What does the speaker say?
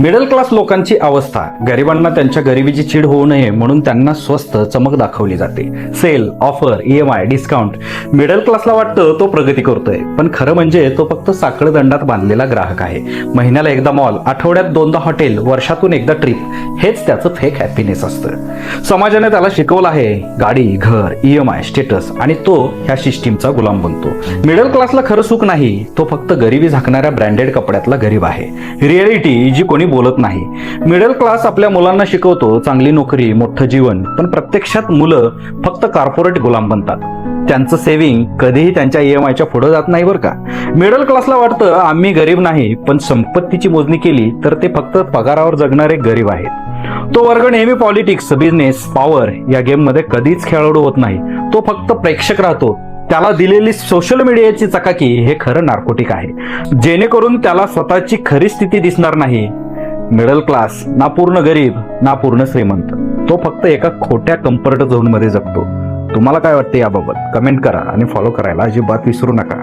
Middle class लोकांची अवस्था. गरिबांना त्यांच्या गरिबीची चीड होऊ नये म्हणून त्यांना स्वस्त चमक दाखवली जाते. Sale, offer, EMI, discount. Middle क्लासला वाटतं तो प्रगती करतोय, पण खरं म्हणजे तो फक्त साखळ दंडात बांधलेला ग्राहक आहे. महिन्याला एकदा मॉल, आठवड्यात 2दा हॉटेल, वर्षातून एकदा ट्रिप, हेच त्याचं फेक हॅपीनेस असतं. समाजाने त्याला शिकवलं आहे गाडी, घर, EMI, स्टेटस, आणि तो ह्या सिस्टीमचा गुलाम बनतो. मिडल क्लासला खरं सुख नाही, तो फक्त गरिबी झाकणाऱ्या ब्रँडेड कपड्यातला गरीब आहे. रिअलिटी जी कोणी बोलत नाही. मिडल क्लास आपल्या मुलांना शिकवतो चांगली नोकरी, मोठं जीवन, पण प्रत्यक्षात मुलं फक्त कॉर्पोरेट गुलाम बनतात. त्यांचं सेव्हिंग कधीही त्यांच्या EMIच्या पुढे जात नाही बरं का. मिडल क्लासला वाटतं आम्ही गरीब नाही, पण संपत्तीची मोजणी केली तर ते फक्त पगारावर जगणारे गरीब आहेत. तो वर्ग नेहमी पॉलिटिक्स, बिझनेस, पॉवर या गेम मध्ये कधीच खेळाडू होत नाही. तो फक्त प्रेक्षक राहतो. त्याला दिलेली सोशल मीडियाची चकाकी हे खरं नार्कोटिक आहे, जेणेकरून त्याला स्वतःची खरी स्थिती दिसणार नाही. मिडल क्लास ना पूर्ण गरीब ना पूर्ण श्रीमंत, तो फक्त एका खोट्या कम्फर्ट झोन मध्ये जगतो. तुम्हाला काय वाटते याबाबत? कमेंट करा आणि फॉलो करायला अजिबात विसरू नका.